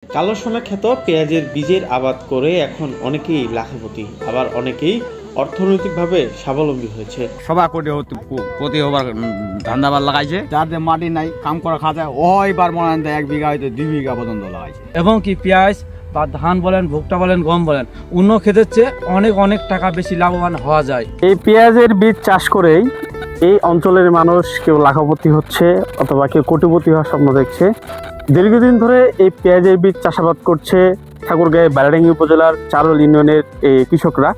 কালো সোনা খ্যাত পেঁয়াজের বীজের আবাদ করে এখন অনেকেই লাখপতি, আবার অনেকেই অর্থনৈতিকভাবে স্বাবলম্বী হয়েছে। সবাই প্রতি ওভার ধান্দাবার লাগাইছে, যাদের মাটি নাই কাম করা খাওয়া ওইবার মনে হয় 1 বিঘা হয়তো 2 বিঘা পর্যন্ত লাগাইছে। এবং কি পেঁয়াজ বা ধান বলেন, ভুট্টা বলেন, গম বলেন, অন্য ক্ষেতের চেয়ে অনেক টাকা বেশি লাভবান হওয়া যায়। এই পেঁয়াজের বীজ চাষ করেই এই অঞ্চলের মানুষ কেউ লাখপতি হচ্ছে অথবা কেউ কোটিপতি হওয়ার স্বপ্ন দেখছে। দীর্ঘদিন ধরে এই পেঁয়াজের বীজ চাষাবাদ করছে ঠাকুরগাঁও বালিয়াডাঙ্গি উপজেলার চারল ইউনিয়নের এই কৃষকরা।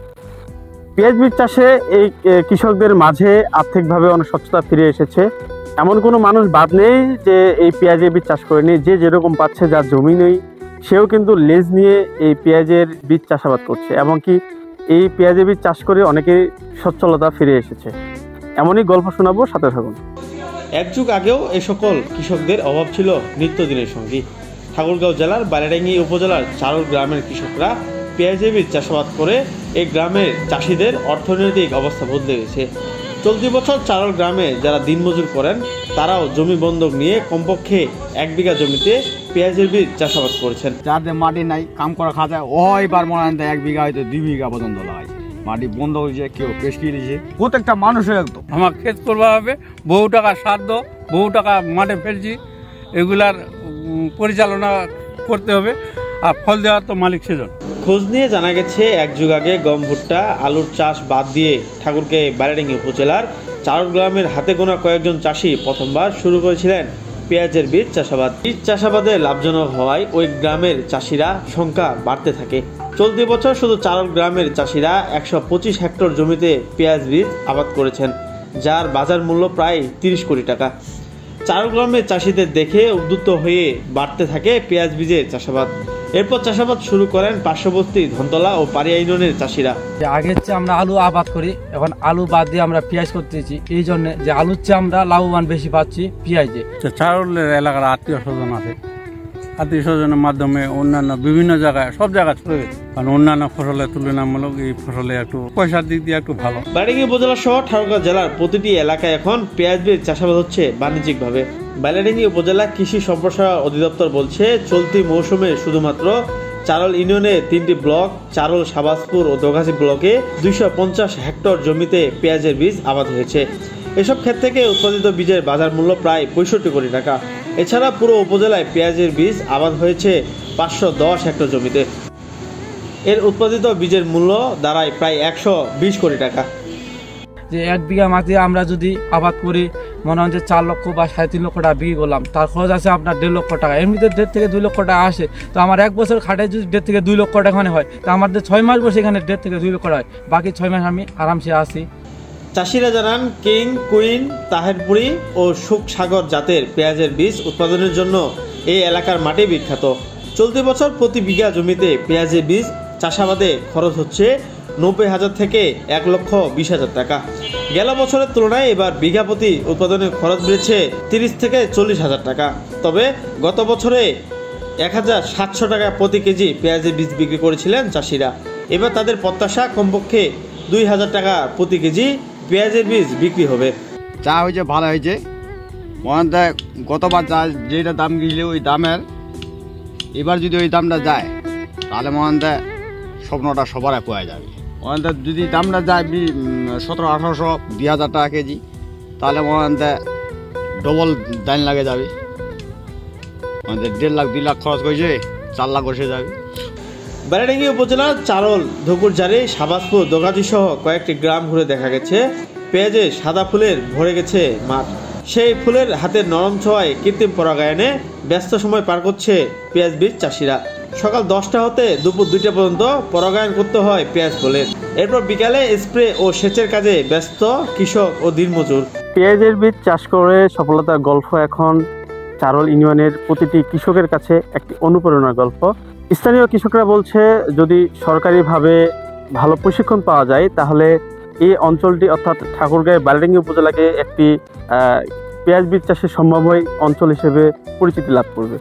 পেঁয়াজ বীজ চাষে এই কৃষকদের মাঝে আর্থিকভাবে অনেক স্বচ্ছতা ফিরে এসেছে। এমন কোনো মানুষ বাদ নেই যে এই পেঁয়াজের বীজ চাষ করেনি। যে যেরকম পাচ্ছে, যার জমি নেই, সেও কিন্তু লেজ নিয়ে এই পেঁয়াজের বীজ চাষাবাদ করছে। এমনকি এই পেঁয়াজের বীজ চাষ করে অনেকেই সচ্ছলতা ফিরে এসেছে। এমনই গল্প শোনাবো, সাথে থাকুন। এক যুগ আগেও এ সকল কৃষকদের অভাব ছিল নিত্যদিনের সঙ্গী। ঠাকুরগাঁও জেলার বালিয়াডাঙ্গি উপজেলার চারল গ্রামের কৃষকরা পেঁয়াজের বীজ চাষাবাদ করে এই গ্রামের চাষিদের অর্থনৈতিক অবস্থা বদলে গেছে। চলতি বছর চারল গ্রামে যারা দিনমজুর করেন তারাও জমি বন্ধক নিয়ে কমপক্ষে 1 বিঘা জমিতে পেঁয়াজের বীজ চাষাবাদ করেছেন। যাদের মাটি নাই কাম করা খাওয়া ওইবার মনে হয় 1 বিঘা হয়তো 2 বিঘা পর্যন্ত লাগাইছে। মাটি বন্ধ হয়েছে, কেউ পেশকিয়ে দিয়েছে। প্রত্যেকটা মানুষের একদম আমার ক্ষেত করবা হবে, বহু টাকা সাধ্য, বহু টাকা মাঠে ফেলছি, এগুলার পরিচালনা করতে হবে, আর ফল দেওয়ার তো মালিক সেজন। খোঁজ নিয়ে জানা গেছে এক যুগ আগে গম, ভুট্টা, আলুর চাষ বাদ দিয়ে ঠাকুরগাঁও বালিয়াডাঙ্গি উপজেলার চারল গ্রামের হাতে গোনা কয়েকজন চাষি প্রথমবার শুরু করেছিলেন পেঁয়াজের বীজ চাষাবাদ। বীজ চাষাবাদে লাভজনক হওয়ায় ওই গ্রামের চাষিরা সংখ্যা বাড়তে থাকে। চলতি বছর শুধু চারল গ্রামের চাষিরা 125 হেক্টর জমিতে পেঁয়াজ বীজ আবাদ করেছেন, যার বাজার মূল্য প্রায় 30 কোটি টাকা। চারল গ্রামের চাষিদের দেখে উদ্বুদ্ধ হয়ে বাড়তে থাকে পেঁয়াজ বীজের চাষাবাদ। এরপর চাষাবাদ শুরু করেন পার্শ্ববর্তী ধনতলা ও পারিয়া ইউনিয়নের চাষিরা। আগের চেয়ে আমরা আলু আবাদ করি, এখন আলু বাদ দিয়ে আমরা পেঁয়াজ করতেছি, এই জন্য যে আলুর চেয়ে আমরা লাভবান বেশি পাচ্ছি পেঁয়াজে। চারলের এলাকার আত্মীয় স্বজন আছে, আত্মীয় স্বজনের মাধ্যমে অন্যান্য বিভিন্ন জায়গায় সব জায়গায় চলে গেছে, কারণ অন্যান্য ফসলের তুলনামূলক এই ফসলে একটু পয়সার দিক দিয়ে একটু ভালো। বালিয়াডাঙ্গি উপজেলা সহ ঠাকুরগাঁও জেলার প্রতিটি এলাকায় এখন পেঁয়াজ বীজ চাষাবাদ হচ্ছে বাণিজ্যিকভাবে। বালিয়াডাঙ্গি উপজেলা কৃষি সম্প্রসারণ অধিদপ্তর বলছে, চলতি মৌসুমে শুধুমাত্র চারল ইউনিয়নে 3টি ব্লক, চারল, শাহবাজপুর ও দোগাছি ব্লকে 250 হেক্টর জমিতে পেঁয়াজের বীজ আবাদ হয়েছে। এসব ক্ষেত থেকে উৎপাদিত বীজের বাজার মূল্য প্রায় 65 কোটি টাকা। এছাড়া পুরো উপজেলায় পেঁয়াজের বীজ আবাদ হয়েছে 510 হেক্টর জমিতে। এর উৎপাদিত বীজের মূল্য দাঁড়ায় প্রায় 120 কোটি টাকা। যে 1 বিঘা মাটি আমরা যদি আবাদ করি, মনে হয় যে 4 লক্ষ বা 3.5 লক্ষ টাকা বিক্রি করলাম, তার খরচ আছে আপনার 1.5 লক্ষ টাকা। এমনিতে 1.5 থেকে 2 লক্ষ টাকা আসে, তো আমার 1 বছর খাটে যদি 1.5 থেকে 2 লক্ষ টাকা এখানে হয়, তো আমাদের 6 মাস বসে এখানে 1.5 থেকে 2 লক্ষ টাকা হয়, বাকি 6 মাস আমি আরামসে আসি। চাষিরা জানান, কিং, কুইন, তাহেরপুরি ও সুখসাগর জাতের পেঁয়াজের বীজ উৎপাদনের জন্য এই এলাকার মাটি বিখ্যাত। চলতি বছর প্রতি বিঘা জমিতে পেঁয়াজের বীজ চাষাবাদে খরচ হচ্ছে 90,000 থেকে 1,20,000 টাকা। গেল বছরের তুলনায় এবার বিঘা প্রতি উৎপাদনের খরচ বেড়েছে 30 থেকে 40,000 টাকা। তবে গত বছরে 1,700 টাকা প্রতি কেজি পেঁয়াজের বীজ বিক্রি করেছিলেন চাষিরা। এবার তাদের প্রত্যাশা কমপক্ষে 2,000 টাকা প্রতি কেজি পেঁয়াজের বীজ বিক্রি হবে। চা হয়েছে, ভালো হয়েছে। মনে হয় গতবার যা যেটা দাম গিয়েছিল ওই দামের এবার যদি ওই দামটা যায়, তাহলে মনে হয় স্বপ্নটা সবার পাওয়া যাবে। মনে হয় যদি দামটা যায় 1700-1800, 2,000 টাকা কেজি, তাহলে মনে হয় ডবল দাম লাগে যাবে। মানে 1.5 লাখ 2 লাখ খরচ করেছে, 4 লাখ বসে যাবে। বালিয়াডাঙ্গি উপজেলার চারল, ধুকুরঝাড়ি, শাহবাজপুর, দোগাছি সহ কয়েকটি গ্রাম ঘুরে দেখা গেছে পেঁয়াজে সাদা ফুলের ভরে গেছে মাঠ। সেই ফুলের হাতের নরম ছোঁয়ায় কৃত্রিম পরাগায়নে ব্যস্ত সময় পার করছে পেঁয়াজ বীজ চাষিরা। সকাল 10টা হতে দুপুর 2টা পর্যন্ত পরাগায়ন করতে হয় পেঁয়াজ ফুলের। এরপর বিকালে স্প্রে ও সেচের কাজে ব্যস্ত কৃষক ও দিনমজুর। পেঁয়াজের বীজ চাষ করে সফলতার গল্প এখন চারল ইউনিয়নের প্রতিটি কৃষকের কাছে একটি অনুপ্রেরণার গল্প। স্থানীয় কৃষকরা বলছে, যদি সরকারিভাবে ভালো প্রশিক্ষণ পাওয়া যায়, তাহলে এই অঞ্চলটি অর্থাৎ ঠাকুরগাঁও বালিয়াডাঙ্গি উপজেলাকে একটি পেঁয়াজ বীজ চাষের সম্ভাবনাময় অঞ্চল হিসেবে পরিচিতি লাভ করবে।